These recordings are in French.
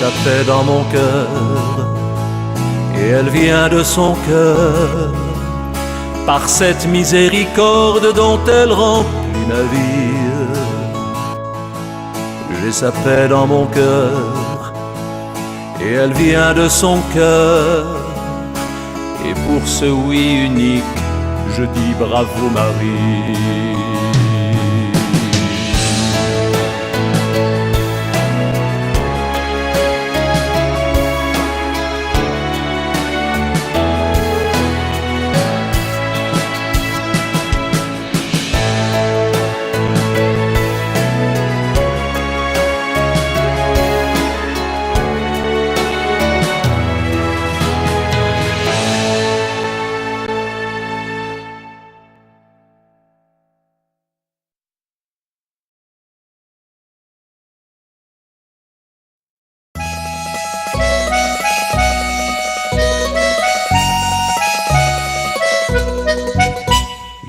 sa paix dans mon cœur, et elle vient de son cœur. Par cette miséricorde dont elle remplit ma vie, j'ai sa paix dans mon cœur, et elle vient de son cœur. Et pour ce oui unique, je dis bravo Marie.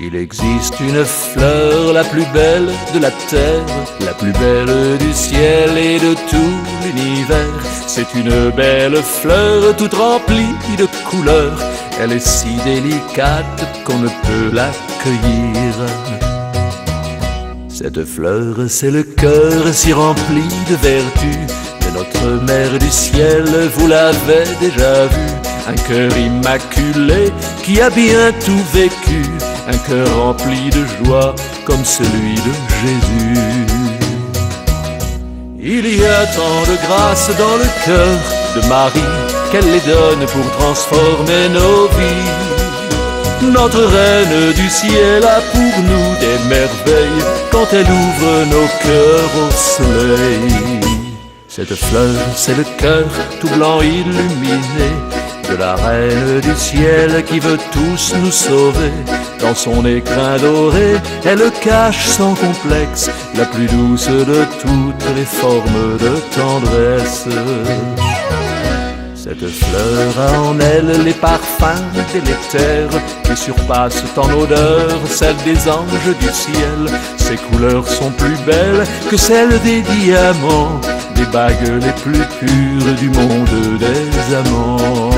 Il existe une fleur la plus belle de la terre, la plus belle du ciel et de tout l'univers. C'est une belle fleur toute remplie de couleurs. Elle est si délicate qu'on ne peut l'accueillir. Cette fleur, c'est le cœur si rempli de vertu de notre mère du ciel, vous l'avez déjà vu. Un cœur immaculé qui a bien tout vécu, un cœur rempli de joie comme celui de Jésus. Il y a tant de grâce dans le cœur de Marie qu'elle les donne pour transformer nos vies. Notre reine du ciel a pour nous des merveilles quand elle ouvre nos cœurs au soleil. Cette fleur, c'est le cœur tout blanc illuminé de la reine du ciel qui veut tous nous sauver. Dans son écrin doré, elle cache sans complexe la plus douce de toutes les formes de tendresse. Cette fleur a en elle les parfums délétères qui surpassent en odeur celles des anges du ciel. Ses couleurs sont plus belles que celles des diamants, des bagues les plus pures du monde des amants.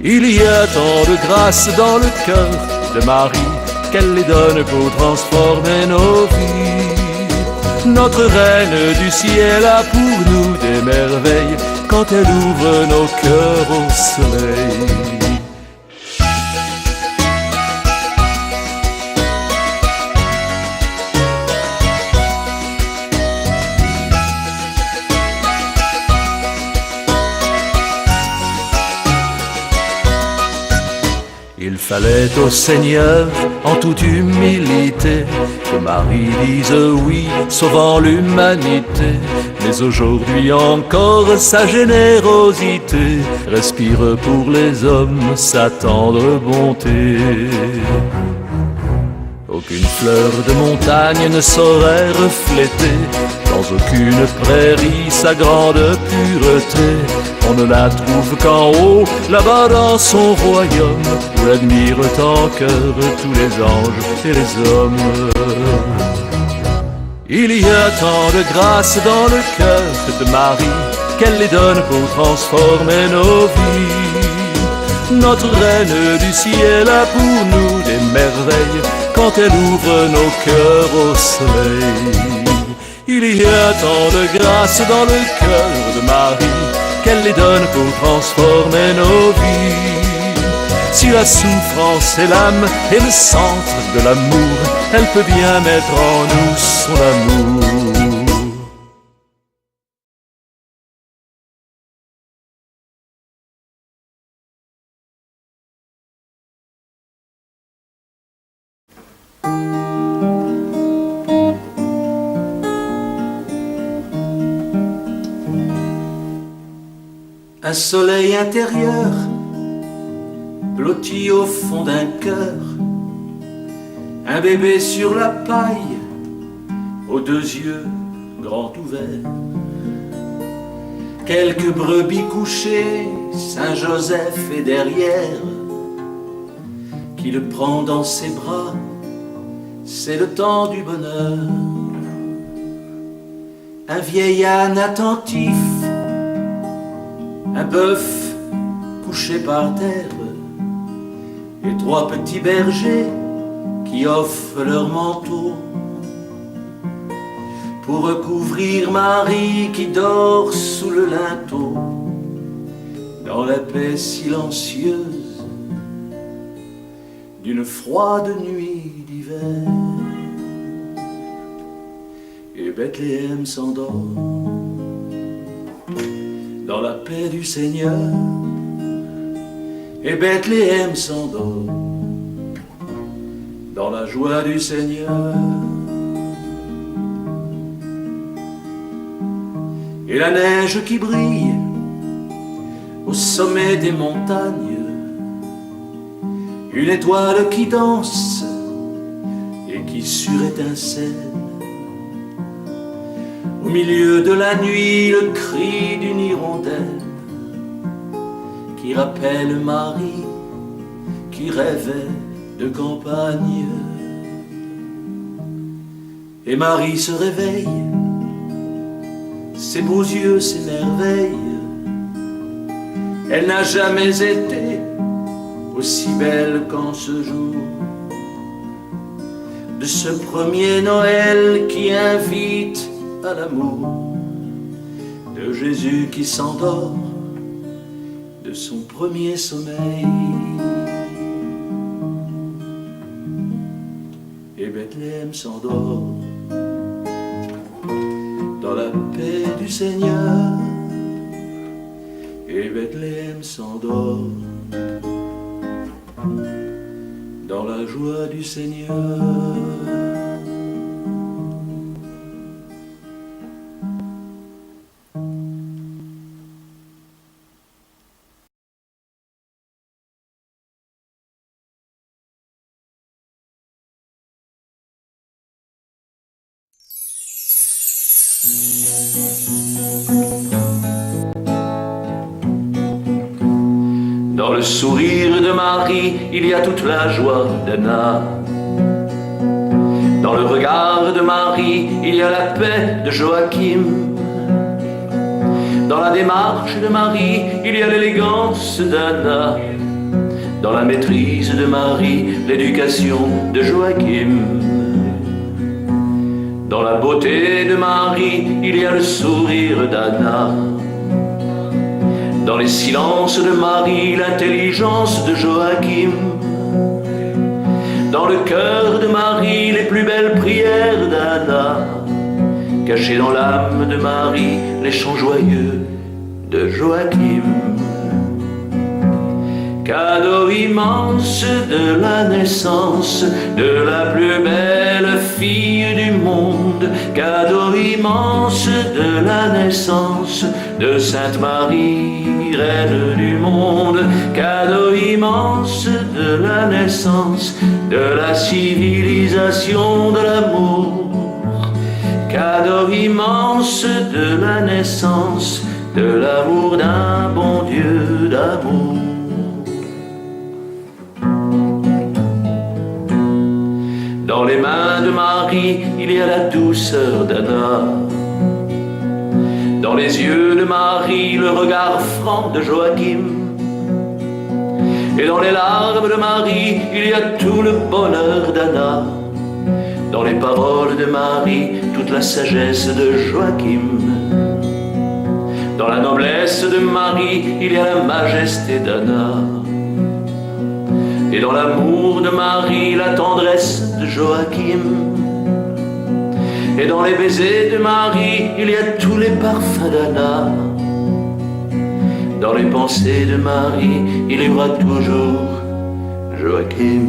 Il y a tant de grâce dans le cœur de Marie qu'elle les donne pour transformer nos vies. Notre reine du ciel a pour nous des merveilles quand elle ouvre nos cœurs au soleil. Il fallait au Seigneur, en toute humilité, que Marie dise oui, sauvant l'humanité. Mais aujourd'hui encore, sa générosité respire pour les hommes sa tendre bonté. Aucune fleur de montagne ne saurait refléter dans aucune prairie sa grande pureté. On ne la trouve qu'en haut, là-bas dans son royaume, où l'admirent en cœur tous les anges et les hommes. Il y a tant de grâce dans le cœur de Marie qu'elle les donne pour transformer nos vies. Notre reine du ciel a pour nous des merveilles quand elle ouvre nos cœurs au soleil. Il y a tant de grâce dans le cœur de Marie qu'elle les donne pour transformer nos vies. Si la souffrance est l'âme et le centre de l'amour, elle peut bien mettre en nous son amour. Un soleil intérieur blotti au fond d'un cœur, un bébé sur la paille, aux deux yeux grands ouverts, quelques brebis couchées, Saint-Joseph est derrière, qui le prend dans ses bras, c'est le temps du bonheur. un vieil âne attentif, un bœuf couché par terre, et trois petits bergers qui offrent leur manteau pour recouvrir Marie qui dort sous le linteau dans la paix silencieuse d'une froide nuit d'hiver. Et Bethléem s'endort dans la paix du Seigneur. Et Bethléem s'endort dans la joie du Seigneur. Et la neige qui brille au sommet des montagnes, une étoile qui danse et qui surétincelle. Au milieu de la nuit, le cri d'une hirondelle qui rappelle Marie qui rêvait de campagne. Et Marie se réveille, ses beaux yeux s'émerveillent. Elle n'a jamais été aussi belle qu'en ce jour de ce premier Noël qui invite à l'amour, de Jésus qui s'endort de son premier sommeil. Et Bethléem s'endort dans la paix du Seigneur. Et Bethléem s'endort dans la joie du Seigneur. Dans le sourire de Marie, il y a toute la joie d'Anna. Dans le regard de Marie, il y a la paix de Joachim. Dans la démarche de Marie, il y a l'élégance d'Anna. Dans la maîtrise de Marie, l'éducation de Joachim. Dans la beauté de Marie, il y a le sourire d'Anna. Dans les silences de Marie, l'intelligence de Joachim. Dans le cœur de Marie, les plus belles prières d'Anna. Cachés dans l'âme de Marie, les chants joyeux de Joachim. Cadeau immense de la naissance de la plus belle fille du monde. Cadeau immense de la naissance de Sainte Marie, reine du monde. Cadeau immense de la naissance de la civilisation de l'amour. Cadeau immense de la naissance de l'amour d'un bon Dieu d'amour. Dans les mains de Marie, il y a la douceur d'Anna. Dans les yeux de Marie, le regard franc de Joachim. Et dans les larmes de Marie, il y a tout le bonheur d'Anna. Dans les paroles de Marie, toute la sagesse de Joachim. Dans la noblesse de Marie, il y a la majesté d'Anna. Et dans l'amour de Marie, la tendresse de Joachim. Et dans les baisers de Marie, il y a tous les parfums d'Anna. Dans les pensées de Marie, il y aura toujours Joachim.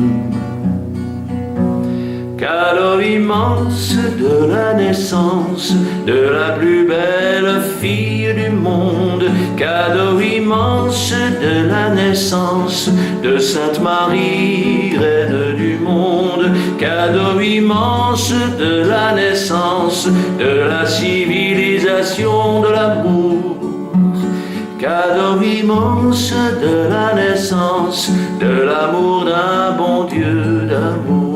Cadeau immense de la naissance de la plus belle fille du monde. Cadeau immense de la naissance de Sainte Marie, reine du monde. Cadeau immense de la naissance de la civilisation de l'amour. Cadeau immense de la naissance de l'amour d'un bon Dieu d'amour.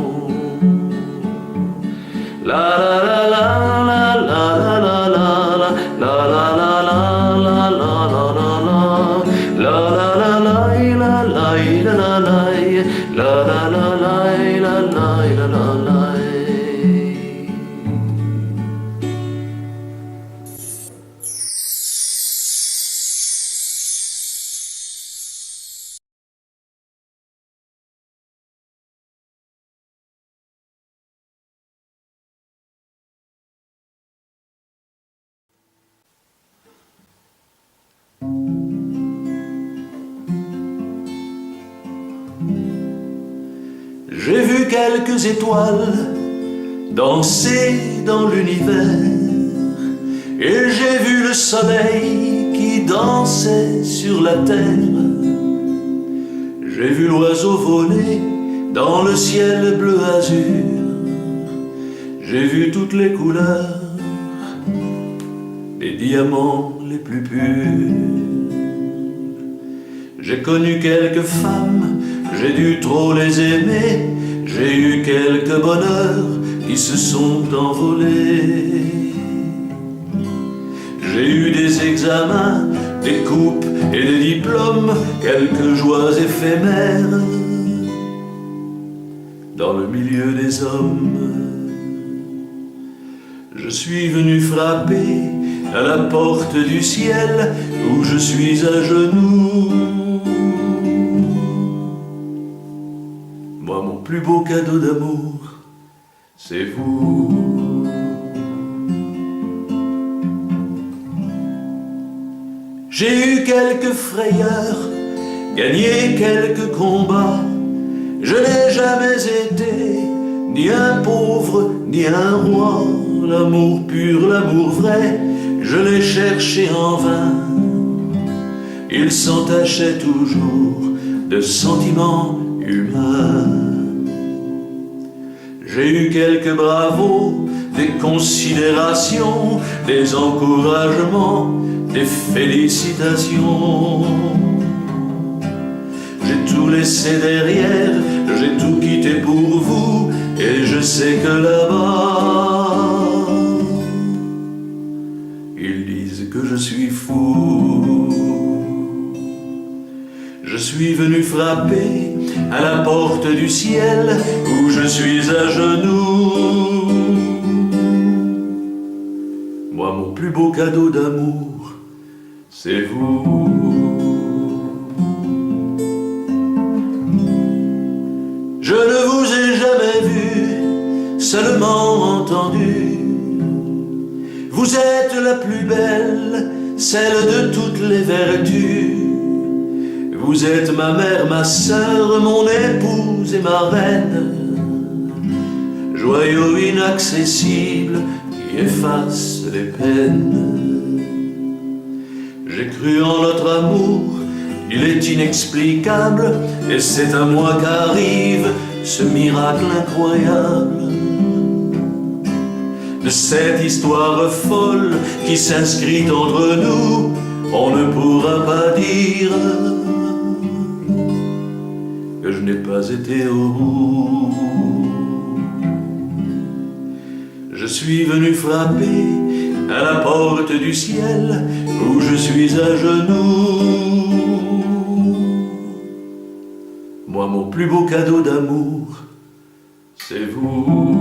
La la la la la la la la. la la la la la la la la la. J'ai vu quelques étoiles danser dans l'univers, et j'ai vu le soleil qui dansait sur la terre. J'ai vu l'oiseau voler dans le ciel bleu azur. J'ai vu toutes les couleurs des diamants les plus purs. J'ai connu quelques femmes, j'ai dû trop les aimer. J'ai eu quelques bonheurs qui se sont envolés. J'ai eu des examens, des coupes et des diplômes, quelques joies éphémères dans le milieu des hommes. Je suis venu frapper à la porte du ciel où je suis à genoux. Moi, mon plus beau cadeau d'amour, c'est vous. J'ai eu quelques frayeurs, gagné quelques combats. Je n'ai jamais été ni un pauvre ni un roi. L'amour pur, l'amour vrai, je l'ai cherché en vain. Il s'entachait toujours de sentiments humains. J'ai eu quelques bravos, des considérations, des encouragements, des félicitations. J'ai tout laissé derrière, j'ai tout quitté pour vous, et je sais que là-bas, ils disent que je suis fou. Je suis venu frapper à la porte du ciel où je suis à genoux. Moi, mon plus beau cadeau d'amour, c'est vous. Je ne vous ai jamais vu, seulement entendu. Vous êtes la plus belle, celle de toutes les vertus. Vous êtes ma mère, ma sœur, mon épouse et ma reine. Joyau inaccessible qui efface les peines. J'ai cru en notre amour, il est inexplicable, et c'est à moi qu'arrive ce miracle incroyable. De cette histoire folle qui s'inscrit entre nous, on ne pourra pas dire que je n'ai pas été au bout. Je suis venu frapper à la porte du ciel où je suis à genoux. Moi, mon plus beau cadeau d'amour, c'est vous.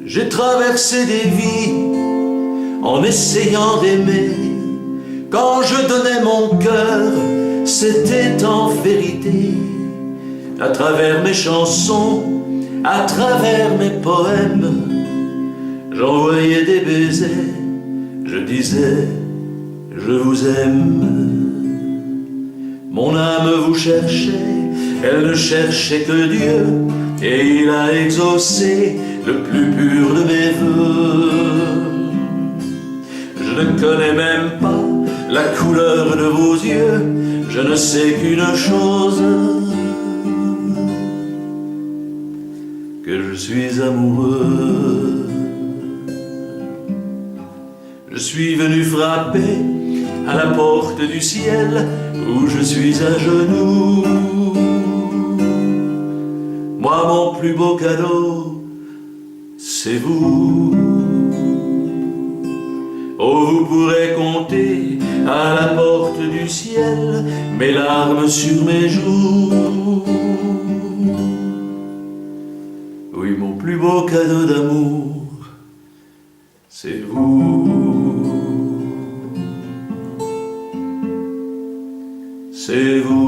J'ai traversé des vies en essayant d'aimer. Quand je donnais mon cœur, c'était en vérité. À travers mes chansons, à travers mes poèmes, j'envoyais des baisers, je disais, je vous aime. Mon âme vous cherchait, elle ne cherchait que Dieu, et il a exaucé le plus pur de mes vœux. Je ne connais même pas la couleur de vos yeux, je ne sais qu'une chose, que je suis amoureux. Je suis venu frapper à la porte du ciel où je suis à genoux. Moi, mon plus beau cadeau, c'est vous. Oh, vous pourrez compter à la porte du ciel mes larmes sur mes joues. Oui, mon plus beau cadeau d'amour, c'est vous. C'est vous.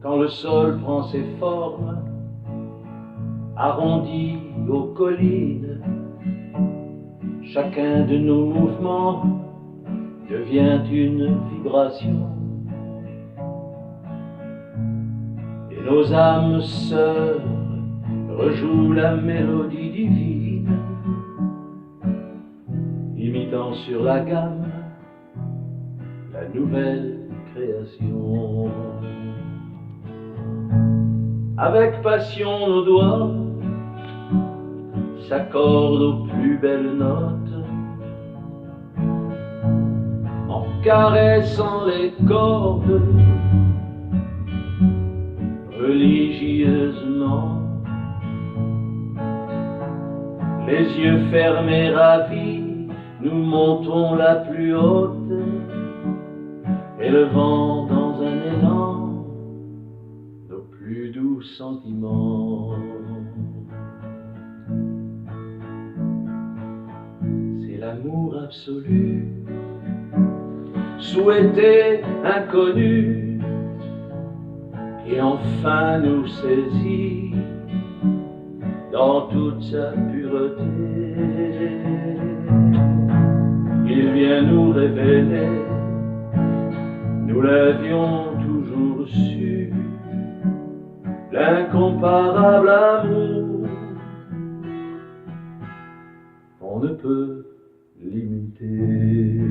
Quand le sol prend ses formes, arrondies aux collines, chacun de nos mouvements devient une vibration. Et nos âmes sœurs rejouent la mélodie divine, imitant sur la gamme la nouvelle création. Avec passion nos doigts s'accordent aux plus belles notes, en caressant les cordes religieusement. Les yeux fermés ravis, nous montons la plus haute, élevant dans un élan nos plus doux sentiments. C'est l'amour absolu, souhaité, inconnu, qui enfin nous saisit dans toute sa pureté. Il vient nous révéler, nous l'avions toujours su, l'incomparable amour, on ne peut l'imiter.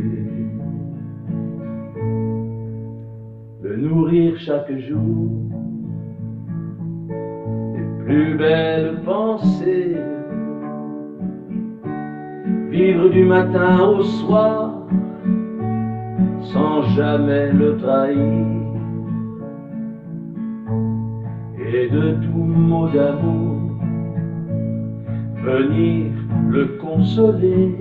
Le nourrir chaque jour des plus belles pensées, vivre du matin au soir sans jamais le trahir, et de tout mot d'amour venir le consoler,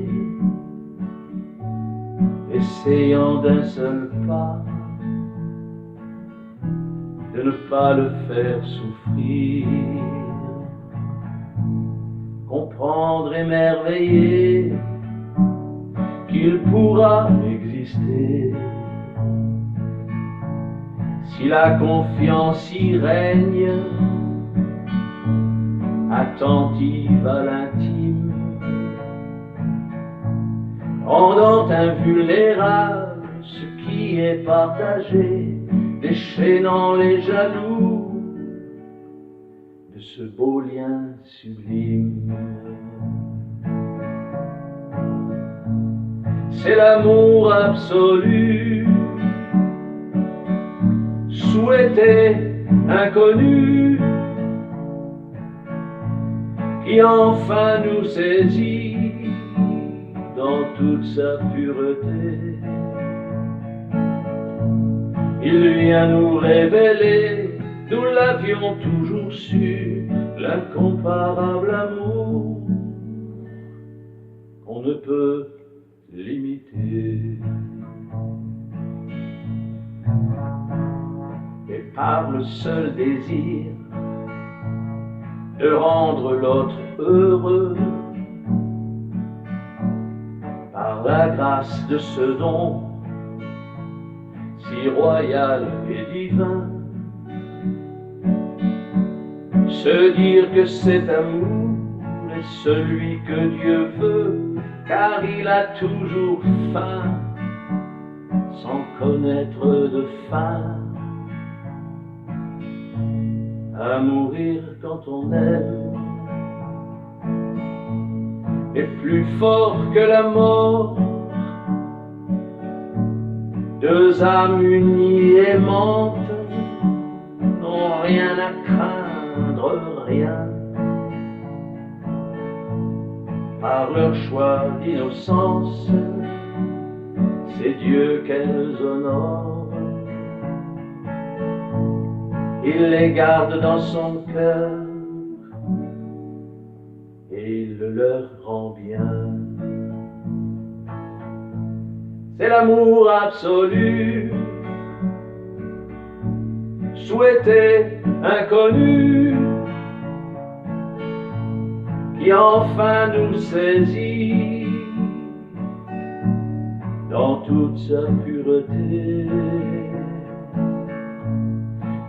essayant d'un seul pas de ne pas le faire souffrir, comprendre, émerveiller qu'il pourra exister si la confiance y règne, attentive à l'intime, rendant invulnérable ce qui est partagé, déchaînant les jaloux de ce beau lien sublime. C'est l'amour absolu, souhaité, inconnu, qui enfin nous saisit dans toute sa pureté. Il vient nous révéler, nous l'avions toujours su, l'incomparable amour, on ne peut l'imiter. Et par le seul désir de rendre l'autre heureux, par la grâce de ce don si royal et divin, se dire que cet amour est celui que Dieu veut, car il a toujours faim, sans connaître de fin, à mourir quand on aime, est plus fort que la mort. Deux âmes unies aimantes n'ont rien à craindre, rien. Par leur choix d'innocence, c'est Dieu qu'elles honorent. Il les garde dans son cœur et il le leur rend bien. C'est l'amour absolu, souhaité, inconnu, qui enfin nous saisit dans toute sa pureté.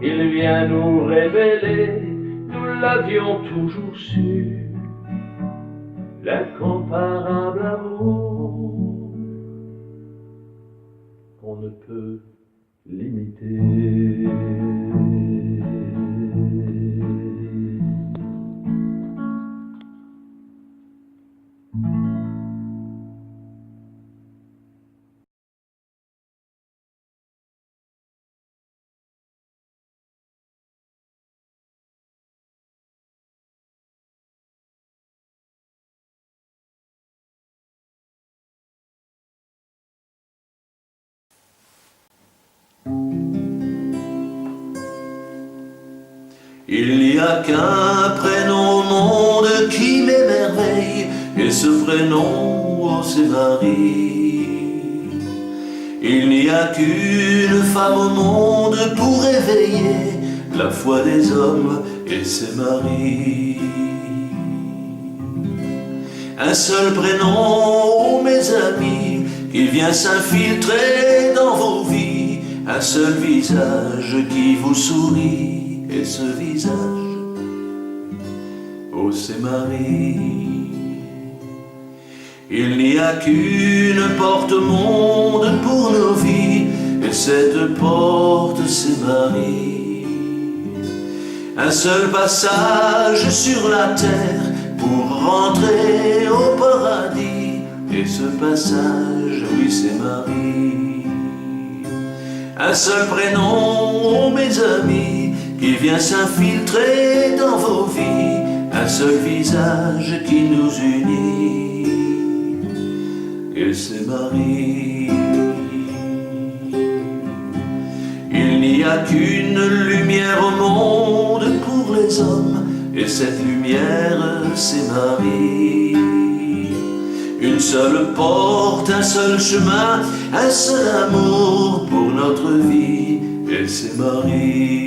Il vient nous révéler, nous l'avions toujours su, l'incomparable amour qu'on ne peut limiter. Il n'y a qu'un prénom au monde qui m'émerveille, et ce prénom, oh, c'est Marie. Il n'y a qu'une femme au monde pour éveiller la foi des hommes, et c'est Marie. Un seul prénom, oh, mes amis, qui vient s'infiltrer dans vos vies, un seul visage qui vous sourit. Et ce visage, oh c'est Marie. Il n'y a qu'une porte au monde pour nos vies, et cette porte c'est Marie. Un seul passage sur la terre pour rentrer au paradis, et ce passage, oui c'est Marie. Un seul prénom, oh mes amis, qui vient s'infiltrer dans vos vies, un seul visage qui nous unit, et c'est Marie. Il n'y a qu'une lumière au monde pour les hommes, et cette lumière c'est Marie. Une seule porte, un seul chemin, un seul amour pour notre vie, et c'est Marie.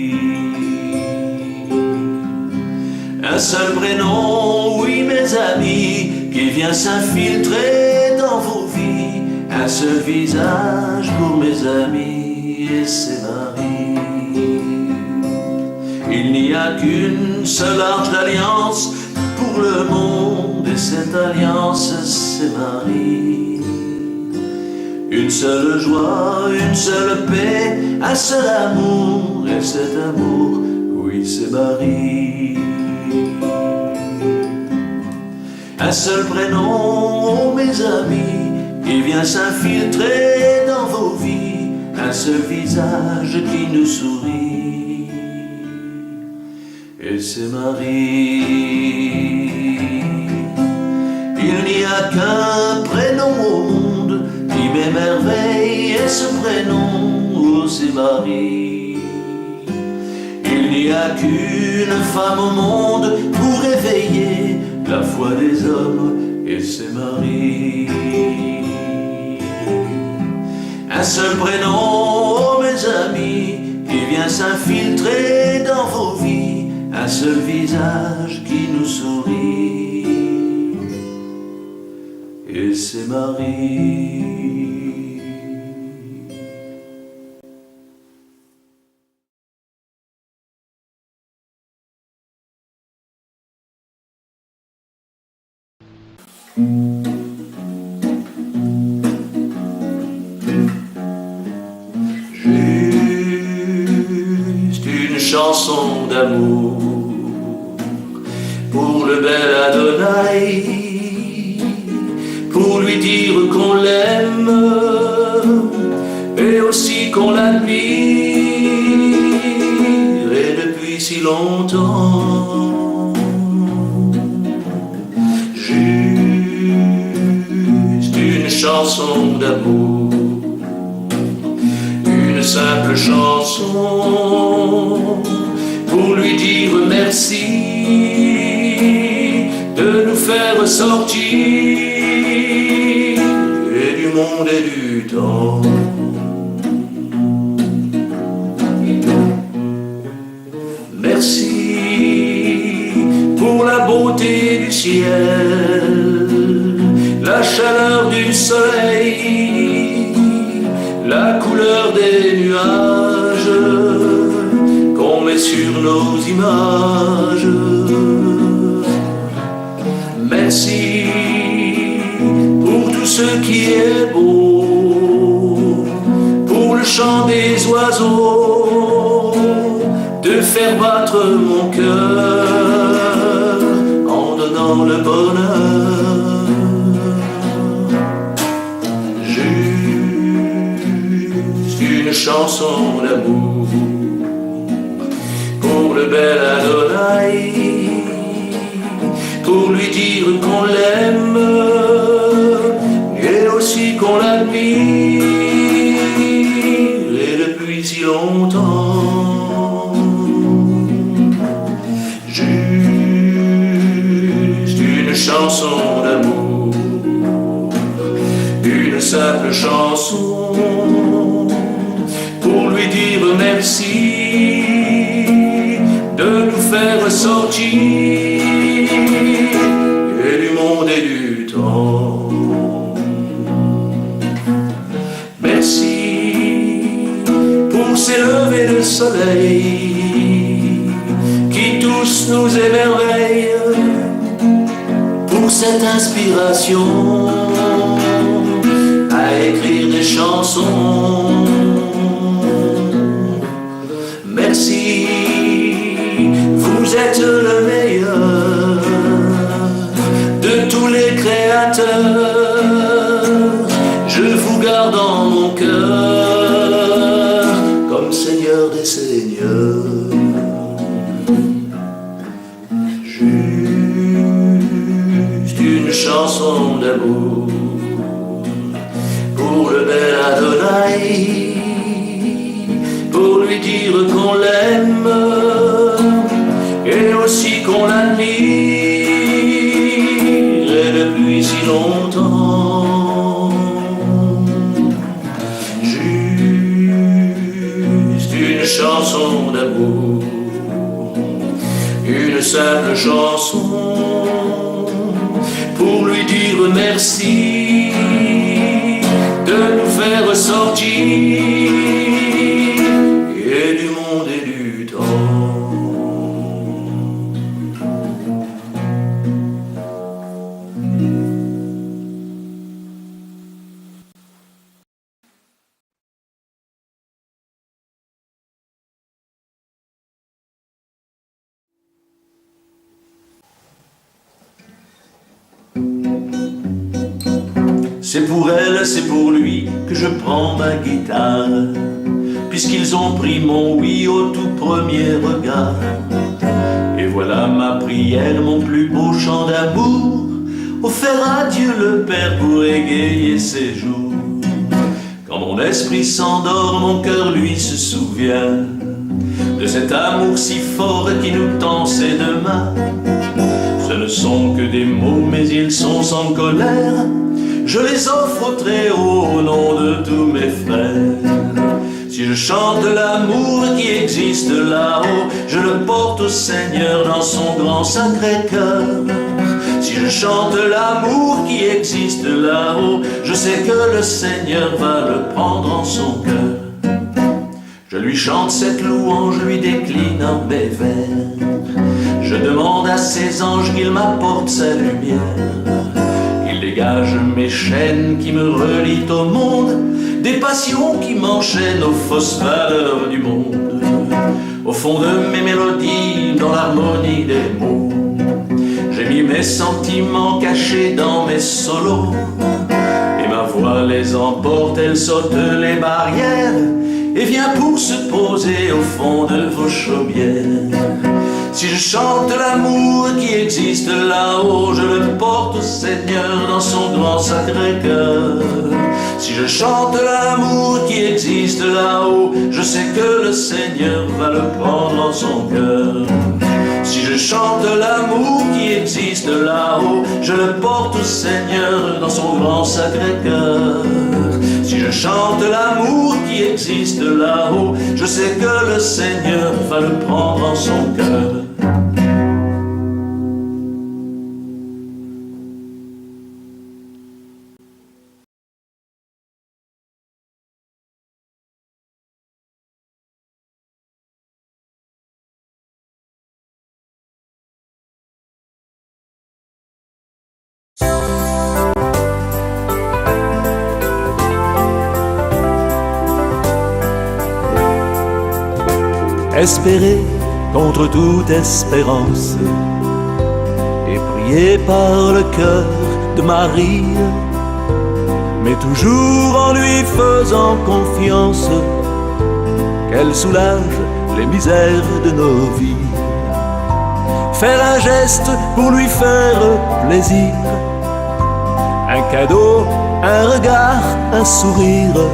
Un seul prénom, oui mes amis, qui vient s'infiltrer dans vos vies, un seul visage pour mes amis, et c'est Marie. Il n'y a qu'une seule arche d'alliance pour le monde, et cette alliance c'est Marie. Une seule joie, une seule paix, un seul amour, et cet amour, oui c'est Marie. Un seul prénom, oh mes amis, qui vient s'infiltrer dans vos vies, un seul visage qui nous sourit, et c'est Marie. Il n'y a qu'un prénom au monde qui m'émerveille, et ce prénom, oh c'est Marie. Il n'y a qu'une femme au monde pour éveiller la foi des hommes, et c'est Marie. Un seul prénom, oh mes amis, qui vient s'infiltrer dans vos vies, un seul visage qui nous sourit, et c'est Marie. Juste une chanson d'amour pour le bel Adonai, lui dire qu'on l'aime et aussi qu'on l'admire, et depuis si longtemps. Juste une chanson d'amour, une simple chanson pour lui dire merci de nous faire sortir et du monde et du temps. Merci pour la beauté du ciel, la chaleur du soleil, la couleur des nuages qu'on met sur nos images. Merci pour tout ce qui est beau, pour le chant des oiseaux, de faire battre mon cœur en donnant le bonheur. Juste une chanson d'amour pour le bel Adonai, pour lui dire qu'on l'aime et aussi qu'on l'admire, et depuis si longtemps. Juste une chanson d'amour, une simple chanson pour lui dire merci de nous faire sortir et du monde et du temps. Merci pour ces levées de soleil qui tous nous émerveillent, pour cette inspiration à écrire des chansons. Merci, vous êtes le meilleur de tous les créateurs. Je vous garde en mon cœur comme Seigneur des Seigneurs. Juste une chanson d'amour pour le bel Adonai, pour lui dire qu'on l'aime et aussi qu'on l'admire, et depuis si longtemps. Juste une chanson d'amour, une simple chanson pour lui dire merci de nous faire sortir et du monde et du temps. C'est pour elle, c'est pour lui que je prends ma guitare, puisqu'ils ont pris mon oui au tout premier regard. Et voilà ma prière, mon plus beau chant d'amour, offert à Dieu le Père pour égayer ses jours. Quand mon esprit s'endort, mon cœur lui se souvient de cet amour si fort qui nous tend ses deux mains. Ce ne sont que des mots, mais ils sont sans colère. Je les offre au Très-Haut au nom de tous mes frères. Si je chante l'amour qui existe là-haut, je le porte au Seigneur dans son grand sacré cœur. Si je chante l'amour qui existe là-haut, je sais que le Seigneur va le prendre en son cœur. Je lui chante cette louange, lui décline en mes vers. Je demande à ses anges qu'ils m'apportent sa lumière. Dégage mes chaînes qui me relient au monde, des passions qui m'enchaînent aux fausses valeurs du monde. Au fond de mes mélodies, dans l'harmonie des mots, j'ai mis mes sentiments cachés dans mes solos. ma voix les emporte, elle saute les barrières et vient pour se poser au fond de vos chaumières. Si je chante l'amour qui existe là-haut, je le porte au Seigneur dans son grand sacré cœur. Si je chante l'amour qui existe là-haut, je sais que le Seigneur va le prendre dans son cœur. Si je chante l'amour qui existe là-haut, je le porte au Seigneur dans son grand sacré cœur. Si je chante l'amour qui existe là-haut, je sais que le Seigneur va le prendre en son cœur. Espérer contre toute espérance et prier par le cœur de Marie, mais toujours en lui faisant confiance qu'elle soulage les misères de nos vies. Faire un geste pour lui faire plaisir, un cadeau, un regard, un sourire,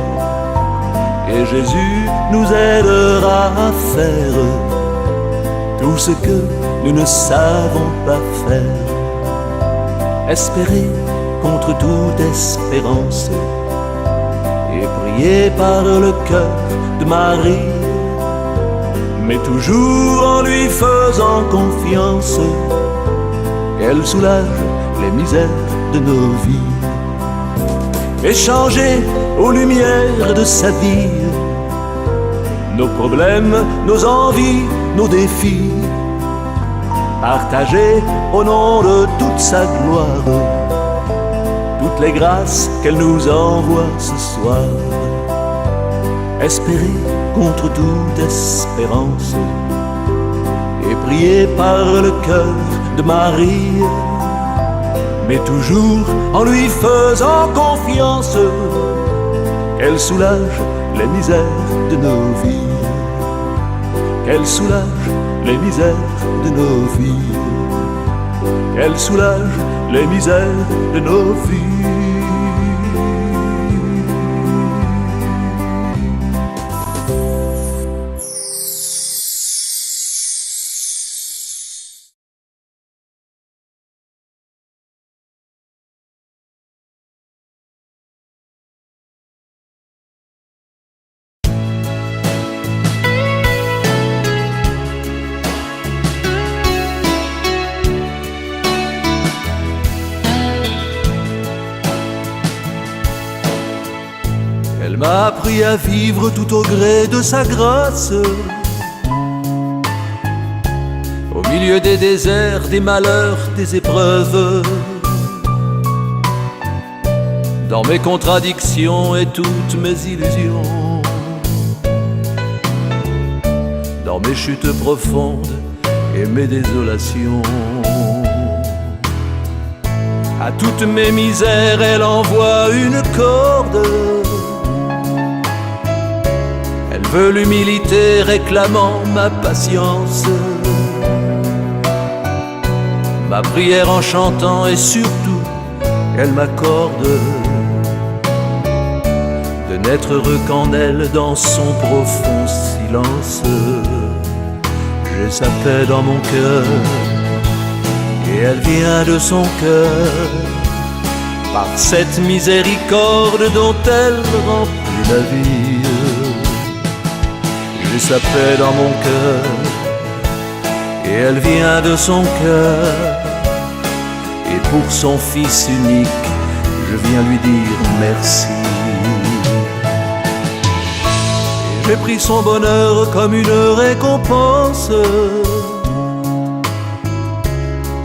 et Jésus nous aidera à faire tout ce que nous ne savons pas faire. Espérer contre toute espérance et prier par le cœur de Marie, mais toujours en lui faisant confiance qu'elle soulage les misères de nos vies. Échanger aux lumières de sa vie nos problèmes, nos envies, nos défis, partager au nom de toute sa gloire toutes les grâces qu'elle nous envoie ce soir. Espérer contre toute espérance et prier par le cœur de Marie, mais toujours en lui faisant confiance qu'elle soulage les misères de nos vies, qu'elle soulage les misères de nos vies, qu'elle soulage les misères de nos vies. Elle m'a appris à vivre tout au gré de sa grâce, au milieu des déserts, des malheurs, des épreuves, dans mes contradictions et toutes mes illusions, dans mes chutes profondes et mes désolations. À toutes mes misères, elle envoie une corde. Elle veut l'humilité, réclamant ma patience, ma prière en chantant, et surtout elle m'accorde de n'être heureux qu'en elle, dans son profond silence. J'ai sa paix dans mon cœur et elle vient de son cœur, par cette miséricorde dont elle remplit la vie. J'ai sa paix dans mon cœur et elle vient de son cœur, et pour son Fils unique, je viens lui dire merci. Et j'ai pris son bonheur comme une récompense.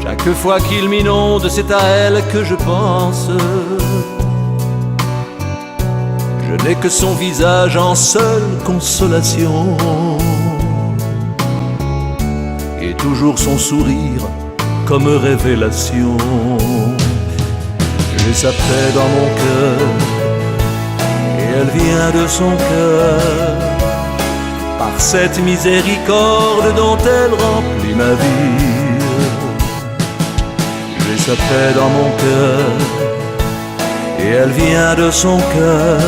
Chaque fois qu'il m'inonde, c'est à elle que je pense. Je n'ai que son visage en seule consolation, et toujours son sourire comme révélation. J'ai sa paix dans mon cœur, et elle vient de son cœur. Par cette miséricorde dont elle remplit ma vie. J'ai sa paix dans mon cœur, et elle vient de son cœur.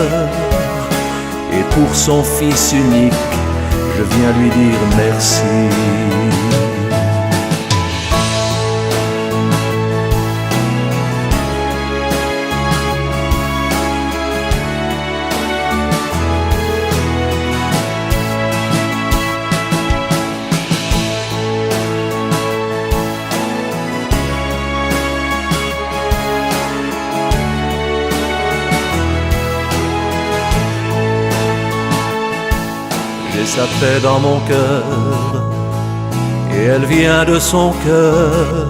Et pour son Fils unique, je viens lui dire merci. J'ai sa paix dans mon cœur, et elle vient de son cœur.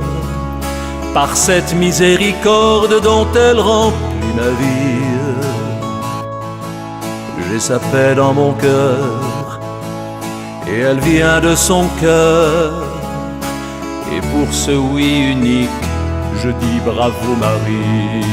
Par cette miséricorde dont elle remplit ma vie. J'ai sa paix dans mon cœur, et elle vient de son cœur. Et pour ce oui unique, je dis bravo Marie.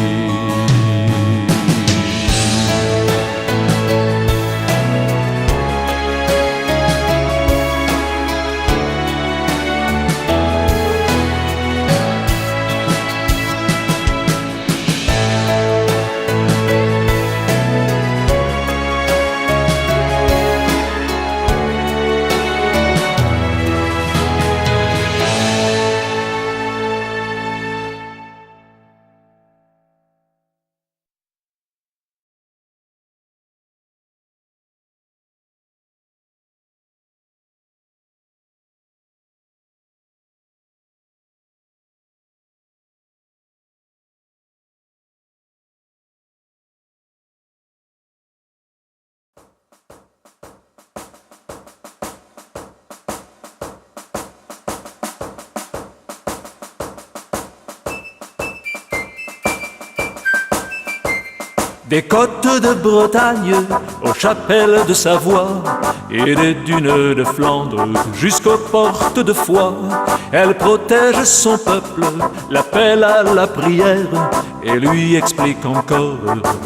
Des côtes de Bretagne aux chapelles de Savoie et des dunes de Flandre jusqu'aux portes de Foix, elle protège son peuple, l'appelle à la prière et lui explique encore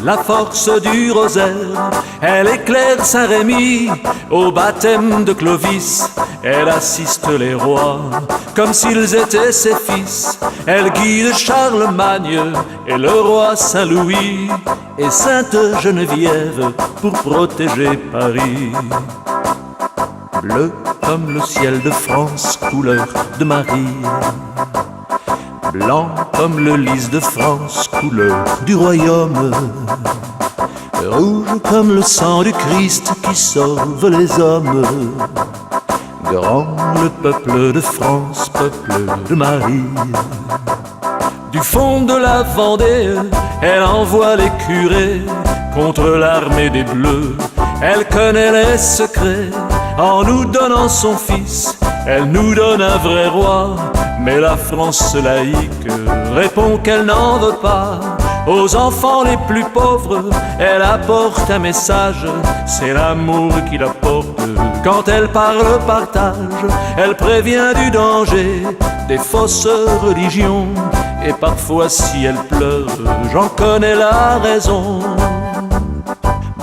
la force du rosaire. Elle éclaire Saint-Rémy au baptême de Clovis, elle assiste les rois comme s'ils étaient ses fils. Elle guide Charlemagne et le roi Saint-Louis et Sainte Geneviève pour protéger Paris. Bleu comme le ciel de France, couleur de Marie. Blanc comme le lys de France, couleur du royaume. Rouge comme le sang du Christ qui sauve les hommes. Grand le peuple de France, peuple de Marie. Du fond de la Vendée, elle envoie les curés contre l'armée des Bleus. Elle connaît les secrets en nous donnant son fils. Elle nous donne un vrai roi, mais la France laïque répond qu'elle n'en veut pas. Aux enfants les plus pauvres, elle apporte un message, c'est l'amour qui la porte. Quand elle parle partage, elle prévient du danger des fausses religions. Et parfois si elle pleure, j'en connais la raison.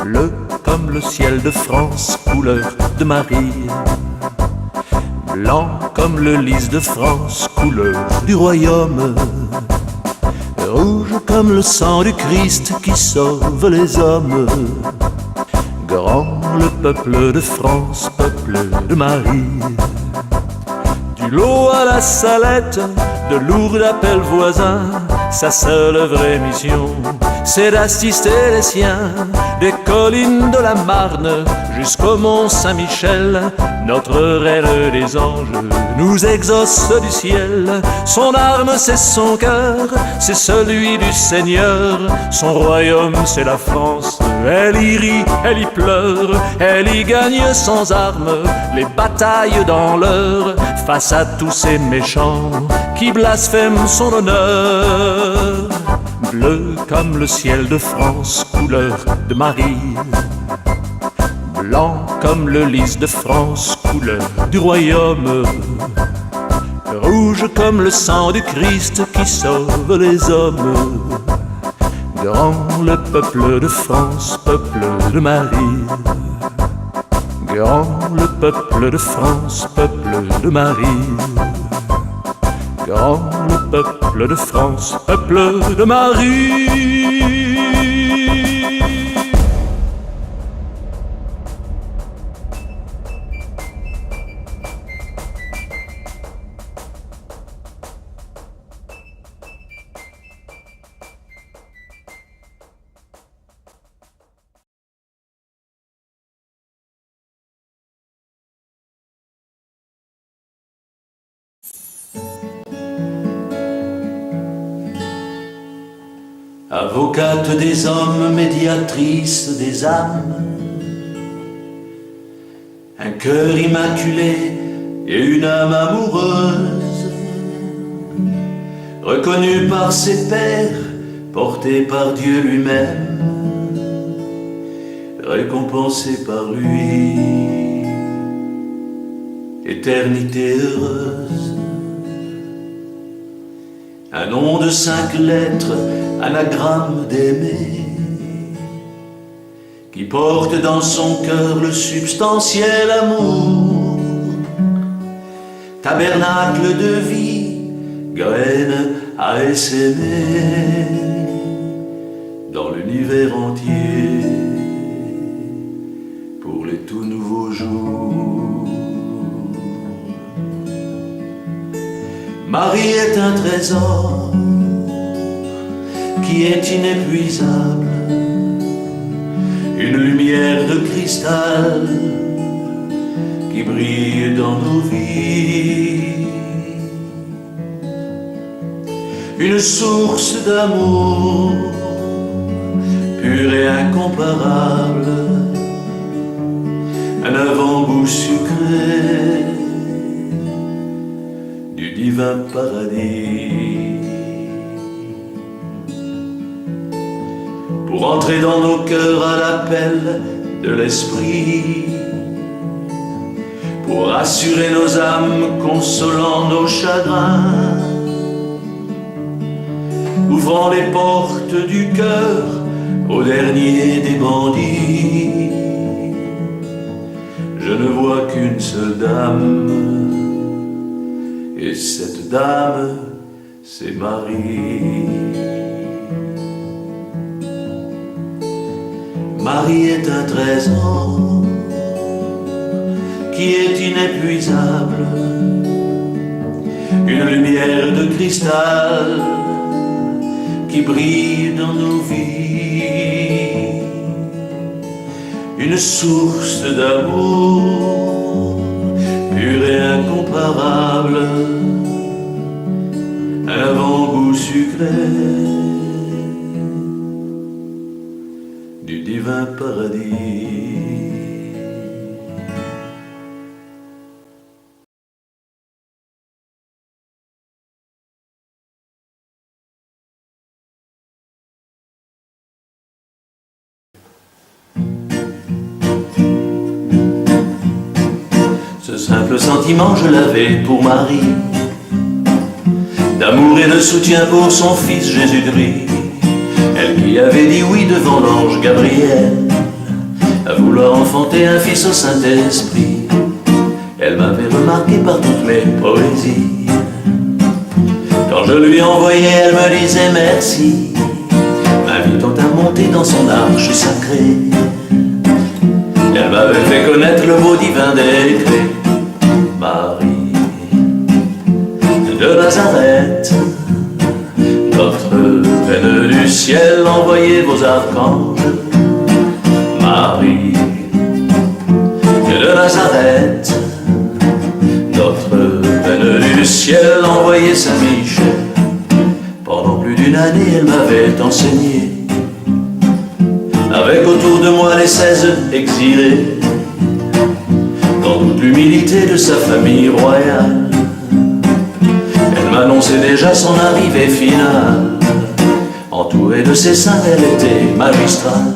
Bleu comme le ciel de France, couleur de Marie. Blanc comme le lys de France, couleur du royaume. Rouge comme le sang du Christ qui sauve les hommes. Grand le peuple de France, peuple de Marie. Du Lot à la Salette, de Lourdes à Pelvoisin, sa seule vraie mission, c'est d'assister les siens. Des collines de la Marne jusqu'au mont Saint-Michel, notre reine des anges nous exauce du ciel. Son arme c'est son cœur, c'est celui du Seigneur. Son royaume c'est la France, elle y rit, elle y pleure. Elle y gagne sans armes les batailles dans l'heure, face à tous ces méchants qui blasphèment son honneur. Bleu comme le ciel de France, couleur de Marie. Blanc comme le lys de France, couleur du royaume. Rouge comme le sang du Christ qui sauve les hommes. Grand le peuple de France, peuple de Marie. Grand le peuple de France, peuple de Marie. Grand le peuple de France, peuple de Marie. Avocate des hommes, médiatrice des âmes, un cœur immaculé et une âme amoureuse, reconnue par ses pairs, portée par Dieu lui-même, récompensée par lui, éternité heureuse. Un nom de 5 lettres, anagramme d'aimer, qui porte dans son cœur le substantiel amour, tabernacle de vie, graine à essaimer dans l'univers entier pour les tout nouveaux jours. Marie est un trésor qui est inépuisable, une lumière de cristal qui brille dans nos vies, une source d'amour pur et incomparable, un avant-goût sucré du divin paradis. Pour entrer dans nos cœurs à l'appel de l'esprit, pour assurer nos âmes, consolant nos chagrins, ouvrant les portes du cœur au dernier des bandits. Je ne vois qu'une seule dame, et cette dame, c'est Marie. Marie est un trésor qui est inépuisable, une lumière de cristal qui brille dans nos vies, une source d'amour pur et incomparable, un avant-goût sucré du divin paradis. Ce simple sentiment, je l'avais pour Marie, d'amour et de soutien pour son fils Jésus-Christ. Elle qui avait dit oui devant l'ange Gabriel, à vouloir enfanter un fils au Saint-Esprit. Elle m'avait remarqué par toutes mes poésies. Quand je lui envoyais, elle me disait merci, m'invitant à monter dans son arche sacrée. Elle m'avait fait connaître le beau divin décret. Marie de Nazareth, notre reine du ciel, envoyez vos archanges. Marie de Nazareth, notre reine du ciel, envoyez Saint-Michel. Pendant plus d'une année, elle m'avait enseigné, avec autour de moi les 16 exilés, dans toute l'humilité de sa famille royale. Elle m'annonçait déjà son arrivée finale. Entourée de ses saints, elle était magistrale,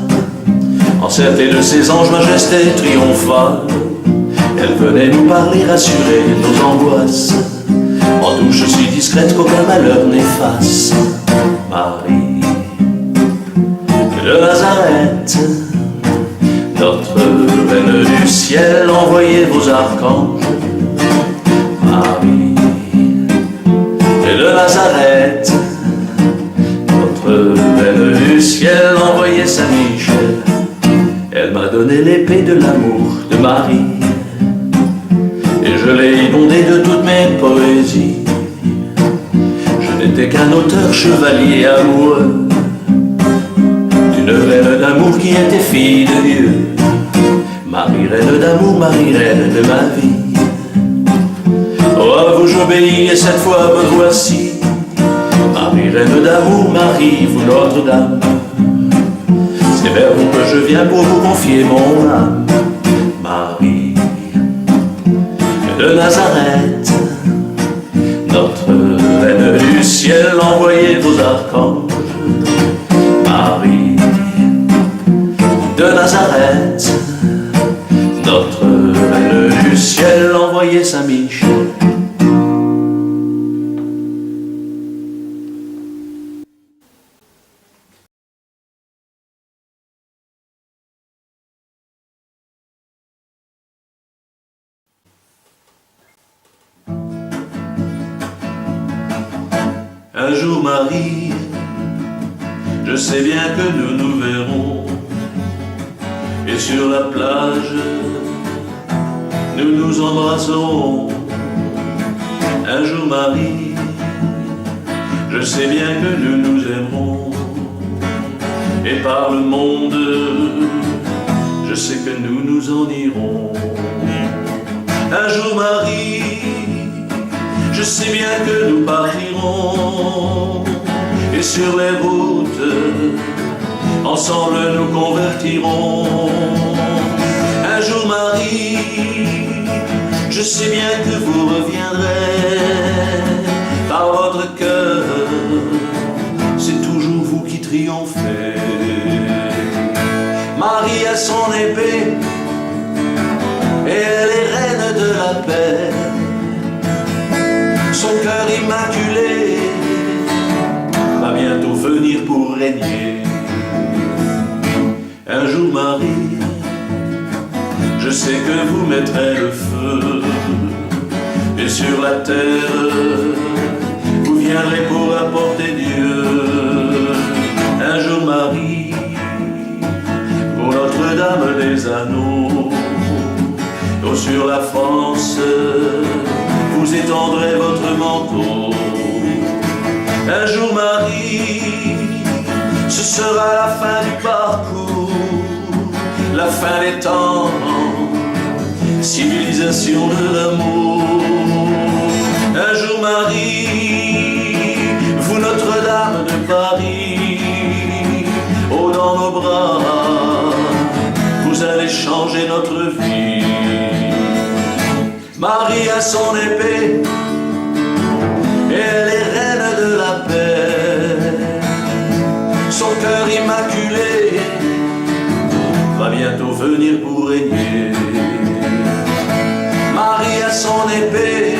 encerclée de ses anges, majesté triomphale. Elle venait nous parler, rassurer nos angoisses, en touche si discrète qu'aucun malheur n'efface. Marie de Nazareth, notre reine du ciel, envoyez vos archanges. Marie de Nazareth, notre reine du ciel, envoyez Saint-Michel. Elle m'a donné l'épée de l'amour de Marie, et je l'ai inondée de toutes mes poésies. Je n'étais qu'un auteur chevalier amoureux d'une reine d'amour qui était fille de Dieu. Marie, reine d'amour, Marie, reine de ma vie. Oh, à vous j'obéis et cette fois me voici. Marie, reine d'amour, Marie, vous Notre-Dame. C'est vers vous que je viens pour vous confier mon âme. Marie de Nazareth, notre reine du ciel, envoyez vos archanges. Marie de Nazareth, notre reine du ciel, envoyez Saint-Michel. Un jour, Marie, je sais bien que nous nous verrons, et sur la plage, nous nous embrasserons. Un jour, Marie, je sais bien que nous nous aimerons, et par le monde, je sais que nous nous en irons. Un jour, Marie, je sais bien que nous partirons, et sur les routes, ensemble nous convertirons. Un jour, Marie, je sais bien que vous reviendrez. Par votre cœur, c'est toujours vous qui triomphez. Marie a son épée, et elle est reine de la paix. Son cœur immaculé va bientôt venir pour régner. Un jour, Marie, je sais que vous mettrez le feu, et sur la terre, vous viendrez pour apporter Dieu. Un jour, Marie, pour Notre-Dame des Anneaux, oh, sur la France, vous étendrez votre manteau. Un jour, Marie, ce sera la fin du parcours, la fin des temps, civilisation de l'amour. Un jour, Marie, vous Notre-Dame de Paris, oh, dans nos bras, vous allez changer notre vie. Marie a son épée, et elle est reine de la paix. Son cœur immaculé va bientôt venir pour régner. Marie a son épée,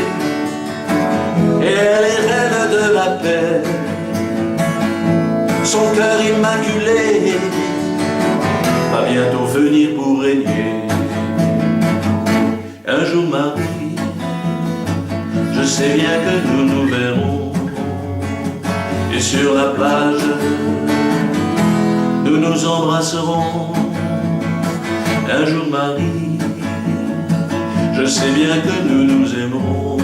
et elle est reine de la paix. Son cœur immaculé va bientôt venir pour régner. Un jour, Marie, je sais bien que nous nous verrons, et sur la plage, nous nous embrasserons. Un jour, Marie, je sais bien que nous nous aimerons,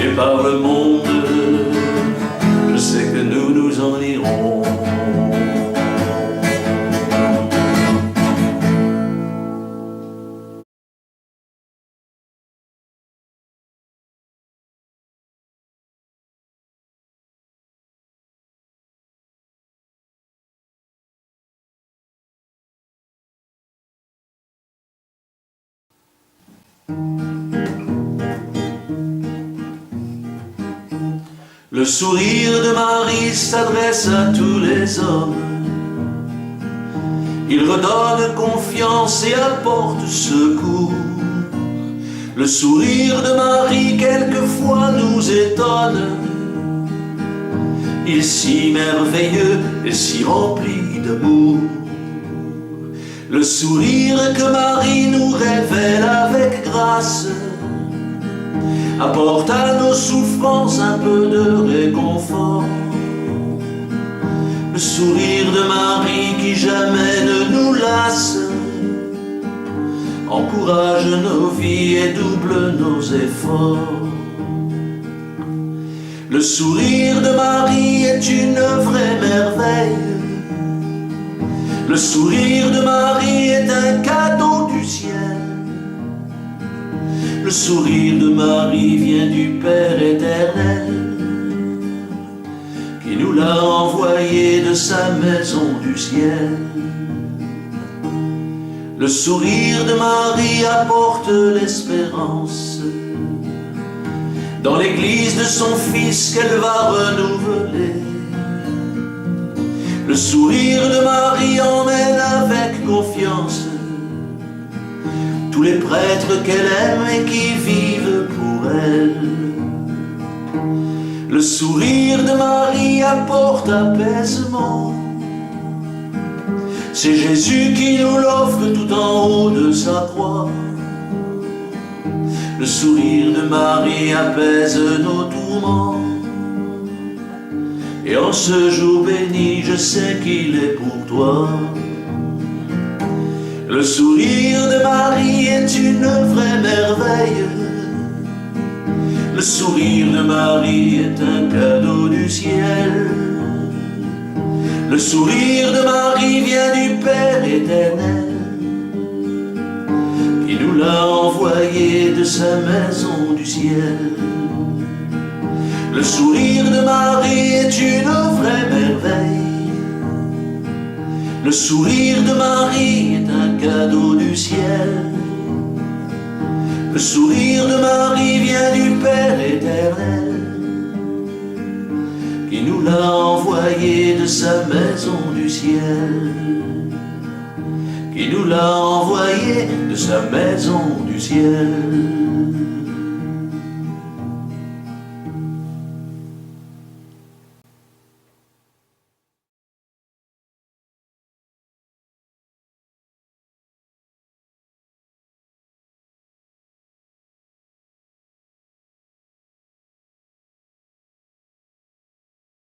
et par le monde, je sais que nous nous en irons. Le sourire de Marie s'adresse à tous les hommes. Il redonne confiance et apporte secours. Le sourire de Marie quelquefois nous étonne. il est si merveilleux et si rempli d'amour. Le sourire que Marie nous révèle avec grâce apporte à nos souffrances un peu de réconfort. Le sourire de Marie qui jamais ne nous lasse encourage nos vies et double nos efforts. Le sourire de Marie est une vraie merveille. Le sourire de Marie est un cadeau du ciel. Le sourire de Marie vient du Père éternel qui nous l'a envoyé de sa maison du ciel. Le sourire de Marie apporte l'espérance dans l'église de son Fils qu'elle va renouveler. Le sourire de Marie emmène avec confiance tous les prêtres qu'elle aime et qui vivent pour elle. Le sourire de Marie apporte apaisement. C'est Jésus qui nous l'offre tout en haut de sa croix. Le sourire de Marie apaise nos tourments. Et en ce jour béni, je sais qu'il est pour toi. Le sourire de Marie est une vraie merveille. Le sourire de Marie est un cadeau du ciel. Le sourire de Marie vient du Père éternel qui nous l'a envoyé de sa maison du ciel. Le sourire de Marie est une vraie merveille. Le sourire de Marie est un cadeau du ciel. Le sourire de Marie vient du Père éternel qui nous l'a envoyé de sa maison du ciel. Qui nous l'a envoyé de sa maison du ciel.